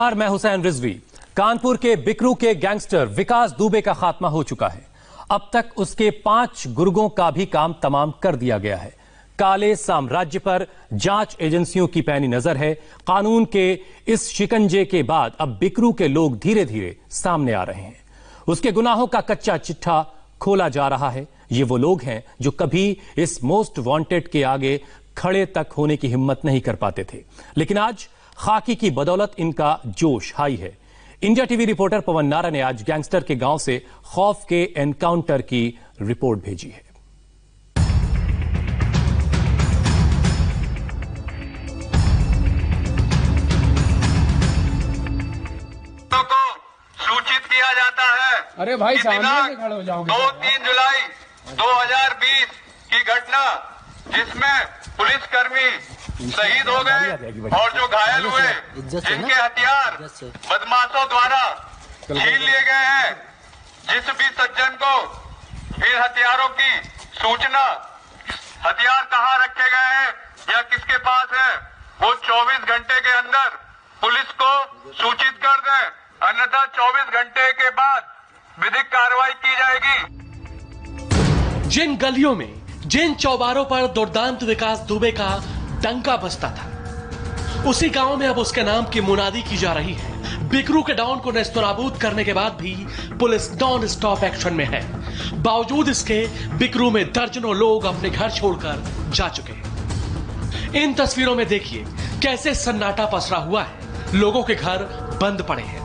मैं हुसैन रिजवी। कानपुर के बिकरू के गैंगस्टर विकास दुबे का खात्मा हो चुका है। अब तक उसके 5 गुर्गों का भी काम तमाम कर दिया गया है। काले साम्राज्य पर जांच एजेंसियों की पैनी नजर है। कानून के इस शिकंजे के बाद अब बिकरू के लोग धीरे धीरे सामने आ रहे हैं। उसके गुनाहों का कच्चा चिट्ठा खोला जा रहा है। ये वो लोग हैं जो कभी इस मोस्ट वांटेड के आगे खड़े तक होने की हिम्मत नहीं कर पाते थे, लेकिन आज खाकी की बदौलत इनका जोश हाई है। इंडिया टीवी रिपोर्टर पवन नारा ने आज गैंगस्टर के गांव से खौफ के एनकाउंटर की रिपोर्ट भेजी है। को सूचित किया जाता है। अरे भाई सामने से खड़े हो जाओगे। 2-3 जुलाई 2020 की घटना जिसमें पुलिसकर्मी शहीद हो गए और जो घायल हुए, जिनके हथियार बदमाशों द्वारा छीन लिए गए हैं। जिस भी सज्जन को इन हथियारों की सूचना, हथियार कहाँ रखे गए हैं या किसके पास है, वो 24 घंटे के अंदर पुलिस को सूचित कर दें, अन्यथा 24 घंटे के बाद विधिक कार्रवाई की जाएगी। जिन गलियों में, जिन चौबारों पर दुर्दांत विकास दुबे का डंका बजता था, उसी गांव में अब उसके नाम की मुनादी की जा रही है। बिकरू के डॉन को नेस्तनाबूद करने के बाद भी पुलिस नॉन स्टॉप एक्शन में है। बावजूद इसके बिकरू में दर्जनों लोग अपने घर छोड़कर जा चुके हैं। इन तस्वीरों में देखिए कैसे सन्नाटा पसरा हुआ है। लोगों के घर बंद पड़े हैं।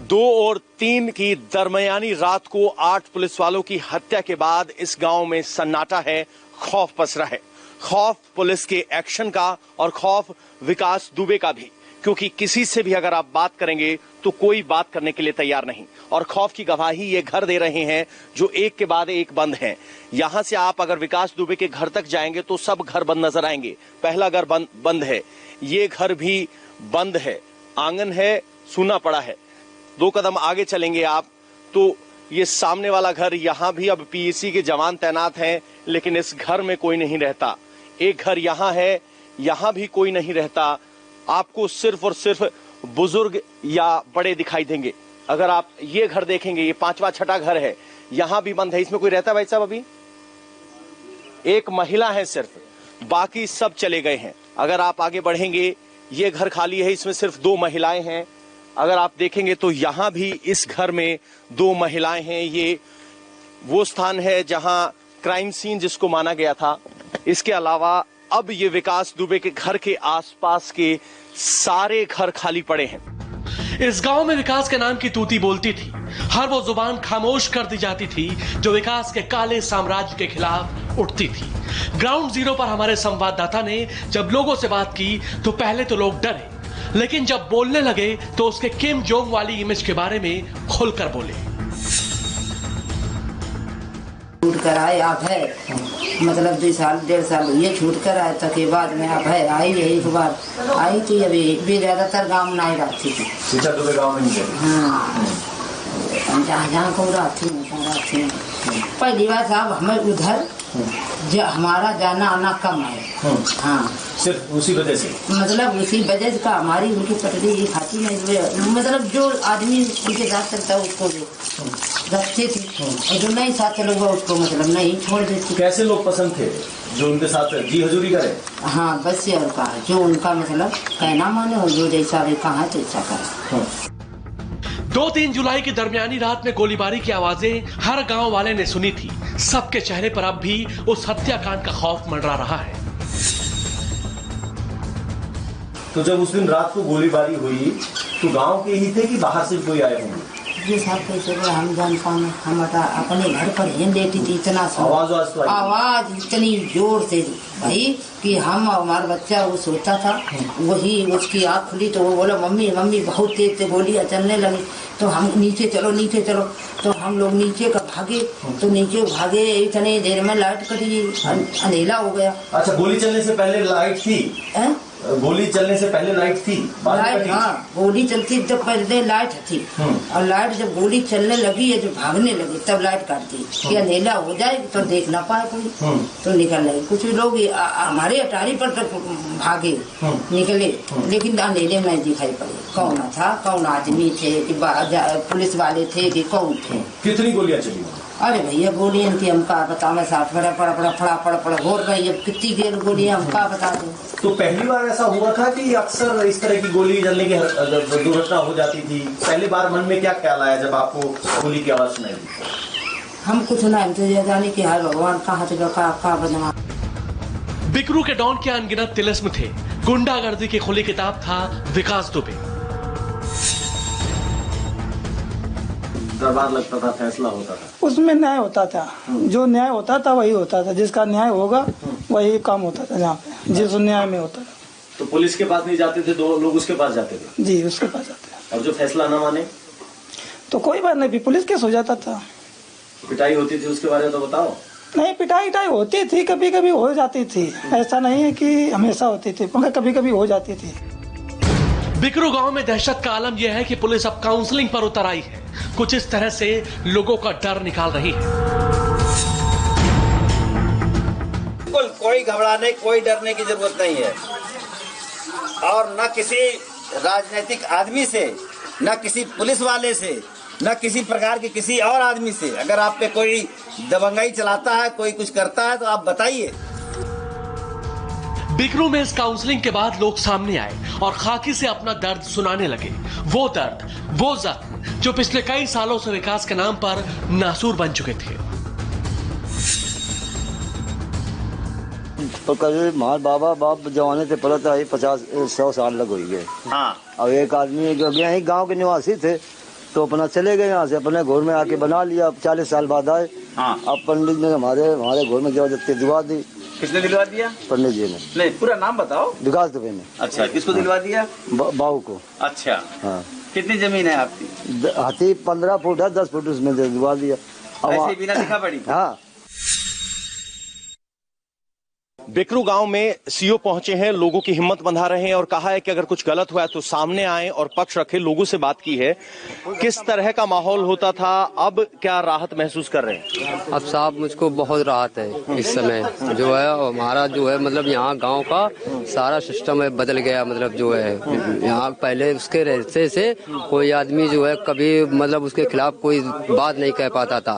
2 और 3 की दरमियानी रात को 8 पुलिस वालों की हत्या के बाद इस गांव में सन्नाटा है, खौफ पसरा है। खौफ पुलिस के एक्शन का और खौफ विकास दुबे का भी, क्योंकि किसी से भी अगर आप बात करेंगे तो कोई बात करने के लिए तैयार नहीं। और खौफ की गवाही ये घर दे रहे हैं जो एक के बाद एक बंद हैं। यहां से आप अगर विकास दुबे के घर तक जाएंगे तो सब घर बंद नजर आएंगे। पहला घर बंद है, ये घर भी बंद है, आंगन है, सूना पड़ा है। 2 कदम आगे चलेंगे आप तो ये सामने वाला घर, यहां भी अब पीएसी के जवान तैनात हैं, लेकिन इस घर में कोई नहीं रहता। एक घर यहां है, यहां भी कोई नहीं रहता। आपको सिर्फ और सिर्फ बुजुर्ग या बड़े दिखाई देंगे। अगर आप ये घर देखेंगे, ये 5वां 6ठा घर है, यहां भी बंद है। इसमें कोई रहता है भाई साहब? अभी एक महिला है सिर्फ, बाकी सब चले गए हैं। अगर आप आगे बढ़ेंगे, ये घर खाली है, इसमें सिर्फ 2 महिलाएं हैं। अगर आप देखेंगे तो यहां भी इस घर में 2 महिलाएं हैं। ये वो स्थान है जहां क्राइम सीन जिसको माना गया था। इसके अलावा अब ये विकास दुबे के घर के आसपास के सारे घर खाली पड़े हैं। इस गांव में विकास के नाम की तूती बोलती थी। हर वो जुबान खामोश कर दी जाती थी जो विकास के काले साम्राज्य के खिलाफ उठती थी। ग्राउंड जीरो पर हमारे संवाददाता ने जब लोगों से बात की तो पहले तो लोग डरे, लेकिन जब बोलने लगे तो उसके किम जोंग वाली इमेज के बारे में खुलकर बोले। छूट कर आए आप है, मतलब 2 साल 1.5 साल ये छूट कर आए, तक के बाद में आप है आई है। एक बार आई थी, अभी भी ज्यादातर गाँव में नहीं रहती थी। जहाँ को रहती पहली बार साहब हमें उधर हमारा जाना आना कम है। हाँ, सिर्फ उसी वजह से, मतलब उसी वजह से का हमारी उनकी पटरी ये खाती नहीं, मतलब जो आदमी उनके साथ चलता है उसको रखते थे, जो नहीं साथ चलूंगा उसको मतलब नहीं छोड़ देती। कैसे लोग पसंद थे जो उनके साथ जी हजूरी करे? हाँ, बस ये और कहा जो उनका मतलब कहना माने और जो जैसा भी कहा तैसा करे। 2-3 जुलाई की दरमियानी रात में गोलीबारी की आवाजें हर गांव वाले ने सुनी थी। सबके चेहरे पर अब भी उस हत्याकांड का खौफ मंडरा रहा है। तो जब उस दिन रात को गोलीबारी हुई तो गांव के ही थे कि बाहर से कोई आए होंगे? ये सब कैसे हम जानता हूँ, हम अपने घर पर ही लेटी थी। इतना आवाज इतनी जोर से भाई कि हम हमारा बच्चा वो सोता था, वही उसकी आँख खुली तो वो बोला मम्मी मम्मी, बहुत तेज से गोलियां चलने लगी। तो हम नीचे चलो नीचे चलो, तो हम लोग नीचे का भागे, तो नीचे भागे, इतने देर में लाइट कटी, अंधेरा हो गया। अच्छा, गोली चलने से पहले लाइट थी? गोली चलने से पहले लाइट थी? लाइट, हाँ, गोली चलती जब पहले लाइट थी, और लाइट जब गोली चलने लगी है, जब भागने लगी तब लाइट काट दी कि अंधेला हो जाए तो देख ना पाए कोई, तो निकल गए। कुछ लोग हमारे अटारी पर तक भागे निकले, लेकिन अंधेले में दिखाई पड़े कौन था, कौन आदमी थे, कि पुलिस वाले थे कि कौन थे। कितनी गोलियां चली? अरे भैया गोलियां की हमका बता, मैं 60 फड़ा हो गई, अब कितनी देर गोलियां हमका बता दो। तो पहली बार ऐसा हुआ था कि अक्सर इस तरह की गोली चलने की दुर्घटना हो जाती थी? पहली बार मन में क्या ख्याल आया जब आपको गोली की आवाज सुनाई दी? हम कुछ नहीं जाने की, हाय भगवान कहाँ से का बदमा। बिकरू के डॉन के अनगिनत तिलिस्म थे, गुंडागर्दी की खुली किताब था विकास दुबे। दरबार लगता था, फैसला होता था, उसमें न्याय होता था, जो न्याय होता था वही होता था, जिसका न्याय होगा वही काम होता था जहाँ पे जिस न्याय में होता था। तो पुलिस के पास नहीं जाते थे, दो लोग उसके पास जाते थे? जी, उसके पास जाते थे। और जो फैसला न माने तो कोई बात नहीं, पुलिस केस हो जाता था। पिटाई होती थी, उसके बारे में तो बताओ। नहीं, पिटाई होती थी, कभी कभी हो जाती थी, ऐसा नहीं है कि हमेशा होती थी, मगर कभी कभी हो जाती थी। बिकरू गांव में दहशत का आलम यह है कि पुलिस अब काउंसलिंग पर उतर आई है, कुछ इस तरह से लोगों का डर निकाल रही है। बिल्कुल कोई घबराने, कोई डरने की जरूरत नहीं है, और न किसी राजनीतिक आदमी से, न किसी पुलिस वाले से, न किसी प्रकार के किसी और आदमी से। अगर आप पे कोई दबंगाई चलाता है, कोई कुछ करता है, तो आप बताइए। बिकरू में इस काउंसलिंग के बाद लोग सामने आए और खाकी से अपना दर्द सुनाने लगे, वो दर्द, वो जख्म जो पिछले कई सालों से विकास के नाम पर नासूर बन चुके थे। तो कभी हमारे बाप जवाने से पड़ा था, 50-100 साल लग हुई है। हाँ। अब एक आदमी जो गया गांव के निवासी थे, तो अपना चले गए यहाँ से, अपने घर में आके बना लिया। 40 साल बाद आए। हाँ। अब पंडित ने हमारे घर में जबरदस्ती दिलवा दी। किसने दिलवा दिया? पंडित जी ने। नहीं, पूरा नाम बताओ। विकास दुबे ने। अच्छा, किसको दिलवा दिया? बाबू को। अच्छा, हाँ। कितनी जमीन है आपकी? हाथी 15 फुट है, 10 फुट उसमें दिलवा दिया। ऐसे बिना लिखा पड़ी? हाँ। बिकरू गांव में सीओ पहुंचे हैं, लोगों की हिम्मत बंधा रहे हैं और कहा है कि अगर कुछ गलत हुआ है तो सामने आए और पक्ष रखे। लोगों से बात की है, किस तरह का माहौल होता था, अब क्या राहत महसूस कर रहे हैं? अब साहब मुझको बहुत राहत है इस समय, जो है हमारा जो है मतलब यहाँ गांव का सारा सिस्टम है बदल गया। मतलब जो है यहाँ पहले उसके रहते से कोई आदमी जो है कभी मतलब उसके खिलाफ कोई बात नहीं कह पाता था,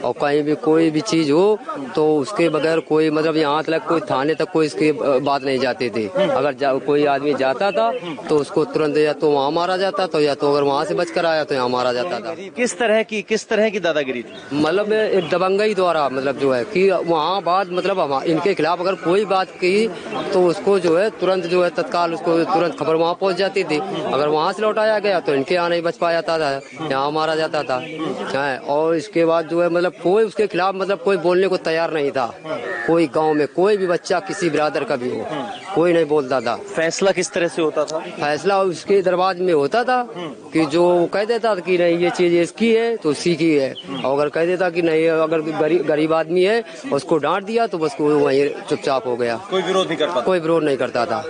और कहीं भी कोई भी चीज हो तो उसके बगैर कोई मतलब यहाँ तक कोई थाने तक कोई इसकी बात नहीं जाती थी। अगर कोई आदमी जाता था तो उसको तुरंत या तो वहाँ मारा जाता था, या तो अगर वहाँ से बचकर आया तो यहाँ मारा जाता था। किस तरह की दादागिरी थी? मतलब एक दबंगई द्वारा, मतलब जो है कि वहाँ बात मतलब इनके खिलाफ अगर कोई बात की तो उसको जो है तुरंत जो है तत्काल उसको तुरंत खबर वहाँ पहुँच जाती थी। अगर वहाँ से लौटाया गया तो इनके यहाँ नहीं बच पाया था, यहाँ मारा जाता था। और इसके बाद जो है मतलब कोई उसके खिलाफ मतलब कोई बोलने को तैयार नहीं था। कोई गाँव में कोई भी बच्चा किसी बिरादर का भी हो, कोई नहीं बोलता था। फैसला किस तरह से होता था? फैसला उसके दरबार में होता था कि जो कह देता कि नहीं ये चीज इसकी है तो उसी की है, और अगर कह देता कि नहीं अगर गरीब आदमी है उसको डांट दिया तो बस वहीं चुपचाप हो गया। कोई विरोध नहीं करता? कोई विरोध नहीं करता था।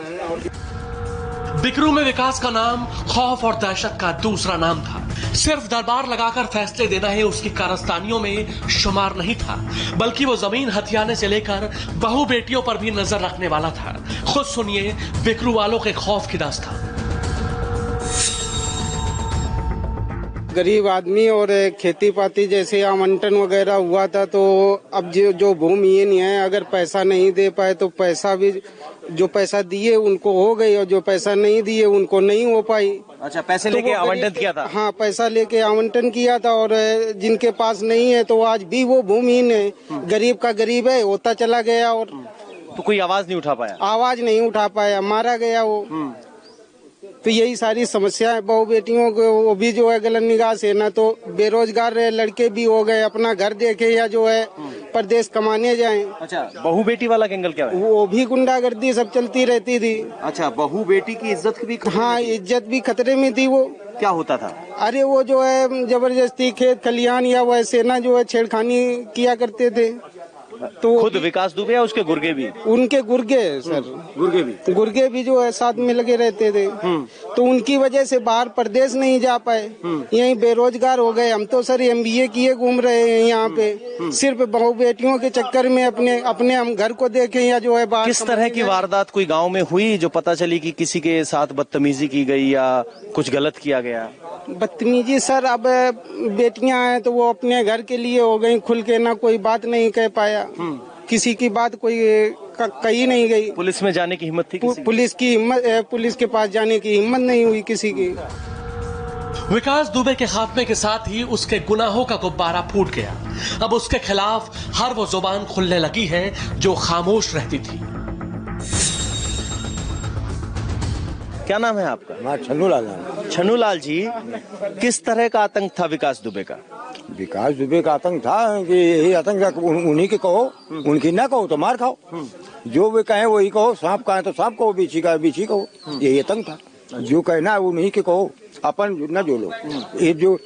बिकरू में विकास का नाम खौफ और दहशत का दूसरा नाम था। सिर्फ दरबार लगाकर फैसले देना ही उसकी कारस्तानियों में शुमार नहीं था, बल्कि वो जमीन हथियाने से लेकर बहू बेटियों पर भी नजर रखने वाला था। खुद सुनिए बिकरू वालों के खौफ की दास्तान। गरीब आदमी और खेती पाती जैसे आवंटन वगैरह हुआ था, तो अब जो भूमि नहीं है, अगर पैसा नहीं दे पाए तो पैसा भी जो पैसा दिए उनको हो गई, और जो पैसा नहीं दिए उनको नहीं हो पाई। अच्छा, पैसे लेके आवंटन किया था? हाँ, पैसा लेके आवंटन किया था, और जिनके पास नहीं है तो आज भी वो भूमिहीन है। गरीब का गरीब है होता चला गया, और तो कोई आवाज नहीं उठा पाया? आवाज नहीं उठा पाया, मारा गया वो। तो यही सारी समस्या है। बहू बेटियों को वो भी जो है गलत निगाह से, ना तो बेरोजगार रहे, लड़के भी हो गए, अपना घर देखे या जो है परदेश कमाने जाएं। अच्छा, बहू बेटी वाला एंगल क्या है? वो भी गुंडागर्दी सब चलती रहती थी। अच्छा, बहू बेटी की इज्जत भी? हाँ, इज्जत भी खतरे में थी। वो क्या होता था? अरे वो जो है जबरदस्ती खेत खलिहान या वह सेना जो है छेड़खानी किया करते थे। तो खुद विकास दुबे या उसके गुर्गे भी? उनके गुर्गे सर, गुर्गे भी जो है साथ में लगे रहते थे। तो उनकी वजह से बाहर प्रदेश नहीं जा पाए, यहीं बेरोजगार हो गए। हम तो सर MBA किए घूम रहे हैं यहाँ पे, सिर्फ बहू बेटियों के चक्कर में अपने हम घर को देखें या जो है बाहर। किस तरह की वारदात कोई गांव में हुई जो पता चली कि किसी के साथ बदतमीजी की गई या कुछ गलत किया गया? बदतमीजी सर, अब बेटियां हैं तो वो अपने घर के लिए हो गई, खुल के ना कोई बात नहीं कह पाया, किसी की बात कोई कही नहीं गई। पुलिस में जाने की हिम्मत थी? पुलिस के पास जाने की हिम्मत नहीं हुई किसी की। विकास दुबे के खात्मे के साथ ही उसके गुनाहों का गुब्बारा फूट गया। अब उसके खिलाफ हर वो जुबान खुलने लगी है जो खामोश रहती थी। क्या नाम है आपका? मैं छन्नूलाल। छन्नूलाल जी, किस तरह का आतंक था विकास दुबे का? विकास दुबे का आतंक था कि यही आतंक उन्हीं के कहो, उनकी ना कहो तो मार खाओ, जो भी कहे वही कहो, सांप कहे तो सांप कहो, बीछी कहे बीछी कहो, यही आतंक था। जो कहना है उन्हीं के कहो, अपन न जो लो। ये जो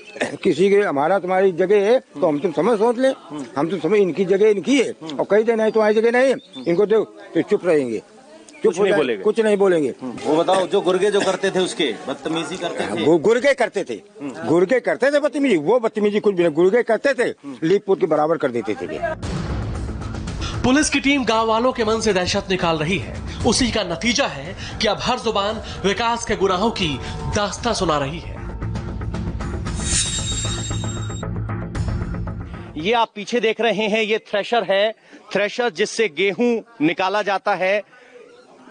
किसी के हमारा तुम्हारी जगह है तो हम तुम समझ सोच ले, हम तुम समझ इनकी जगह इनकी है और कहीं दे नहीं तुम्हारी जगह नहीं है, इनको दो तो चुप रहेंगे, कुछ नहीं बोलेंगे, कुछ नहीं बोलेंगे। वो बताओ, जो गुर्गे जो करते थे उसके बदतमीजी करते थे? वो गुर्गे करते थे, गुर्गे करते थे बदतमीजी, वो बदतमीजी कुछ भी नहीं, गुर्गे करते थे, लीप के बराबर कर देते थे। पुलिस की टीम गांव वालों के मन से दहशत निकाल रही है। उसी का नतीजा है कि अब हर जुबान विकास के गुनाहों की दास्तां सुना रही है। ये आप पीछे देख रहे हैं, ये थ्रेशर है, थ्रेशर जिससे गेहूं निकाला जाता है,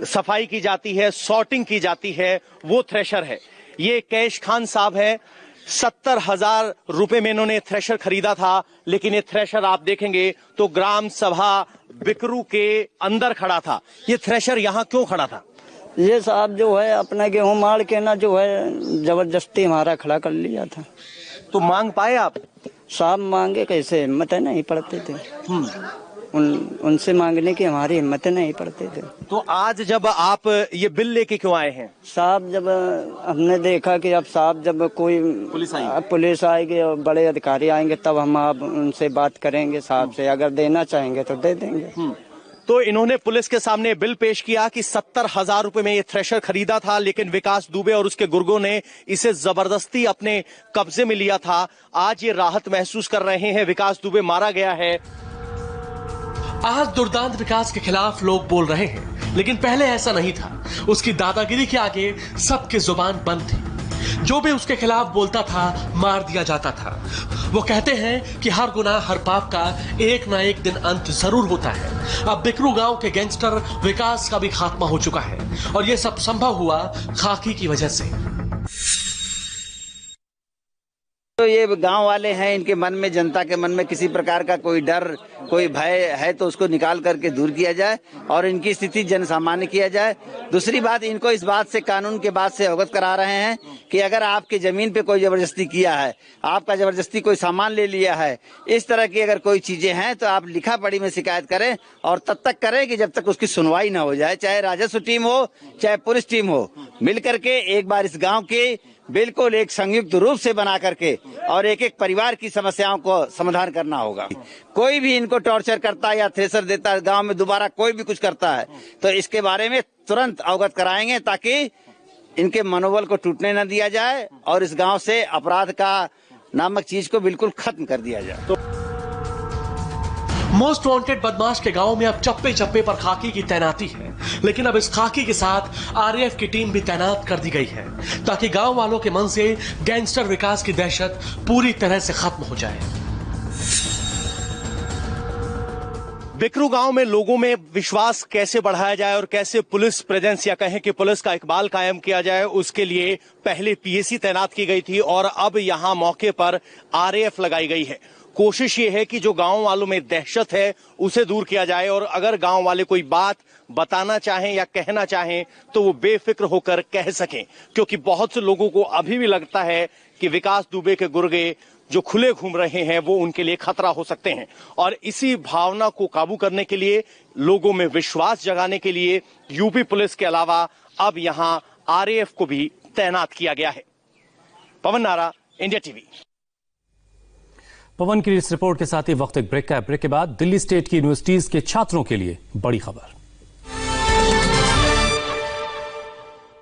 सफाई की जाती है, सॉर्टिंग की जाती है, वो थ्रेशर है। ये कैश खान साहब है, 70,000 रुपए में इन्होंने थ्रेशर खरीदा था। लेकिन ये थ्रेशर आप देखेंगे तो ग्राम सभा बिकरू के अंदर खड़ा था। ये थ्रेशर यहाँ क्यों खड़ा था? ये साहब जो है अपना गेहूं मार के ना जो है जबरदस्ती हमारा खड़ा कर लिया था। तो मांग पाए आप? साहब मांगे कैसे, हिम्मत नहीं पड़ते थे। उनसे मांगने की हमारी हिम्मत नहीं पड़ते थे। तो आज जब आप ये बिल लेके क्यों आए हैं? साहब जब हमने देखा कि अब साहब जब कोई पुलिस आएगी और बड़े अधिकारी आएंगे तब हम आप उनसे बात करेंगे साहब से, अगर देना चाहेंगे तो दे देंगे। तो इन्होंने पुलिस के सामने बिल पेश किया कि 70,000 रुपए में ये थ्रेशर खरीदा था, लेकिन विकास दुबे और उसके गुर्गों ने इसे जबरदस्ती अपने कब्जे में लिया था। आज ये राहत महसूस कर रहे हैं, विकास दुबे मारा गया है। आज दुर्दांत विकास के खिलाफ लोग बोल रहे हैं, लेकिन पहले ऐसा नहीं था। उसकी दादागिरी के आगे सबकी जुबान बंद थी। जो भी उसके खिलाफ बोलता था मार दिया जाता था। वो कहते हैं कि हर गुनाह हर पाप का एक ना एक दिन अंत जरूर होता है। अब बिकरू गांव के गैंगस्टर विकास का भी खात्मा हो चुका है और ये सब संभव हुआ खाकी की वजह से। तो ये गांव वाले हैं, इनके मन में, जनता के मन में किसी प्रकार का कोई डर, कोई भय है तो उसको निकाल करके दूर किया जाए और इनकी स्थिति जन सामान्य किया जाए। दूसरी बात, इनको इस बात से, कानून के बात से अवगत करा रहे हैं कि अगर आपकी जमीन पे कोई जबरदस्ती किया है, आपका जबरदस्ती कोई सामान ले लिया है, इस तरह की अगर कोई चीजें हैं तो आप लिखा पढ़ी में शिकायत करें और तब तक करें कि जब तक उसकी सुनवाई ना हो जाए। चाहे राजस्व टीम हो, चाहे पुलिस टीम हो, मिल करके एक बार इस गाँव की बिल्कुल एक संयुक्त रूप से बना करके और एक एक परिवार की समस्याओं को समाधान करना होगा। कोई भी इनको टॉर्चर करता है या थ्रेसर देता है, गांव में दोबारा कोई भी कुछ करता है तो इसके बारे में तुरंत अवगत कराएंगे ताकि इनके मनोबल को टूटने न दिया जाए और इस गांव से अपराध का नामक चीज को बिल्कुल खत्म कर दिया जाए। तो मोस्ट वांटेड बदमाश के गांव में अब चप्पे चप्पे पर खाकी की तैनाती है, लेकिन अब इस खाकी के साथ आरएएफ की टीम भी तैनात कर दी गई है ताकि गांव वालों के मन से गैंगस्टर विकास की दहशत पूरी तरह से खत्म हो जाए। बिकरू गांव में लोगों में विश्वास कैसे बढ़ाया जाए और कैसे पुलिस प्रेजेंस या कहें कि पुलिस का इकबाल कायम किया जाए, उसके लिए पहले पीएसी तैनात की गई थी और अब यहां मौके पर आरएएफ लगाई गई है। कोशिश ये है कि जो गांव वालों में दहशत है उसे दूर किया जाए और अगर गांव वाले कोई बात बताना चाहें या कहना चाहें तो वो बेफिक्र होकर कह सकें, क्योंकि बहुत से लोगों को अभी भी लगता है कि विकास दुबे के गुर्गे जो खुले घूम रहे हैं वो उनके लिए खतरा हो सकते हैं। और इसी भावना को काबू करने के लिए, लोगों में विश्वास जगाने के लिए यूपी पुलिस के अलावा अब यहां आरएएफ को भी तैनात किया गया है। पवन नारा, इंडिया टीवी। पवन की इस रिपोर्ट के साथ ही वक्त एक ब्रेक का है। ब्रेक के बाद दिल्ली स्टेट की यूनिवर्सिटीज के छात्रों के लिए बड़ी खबर।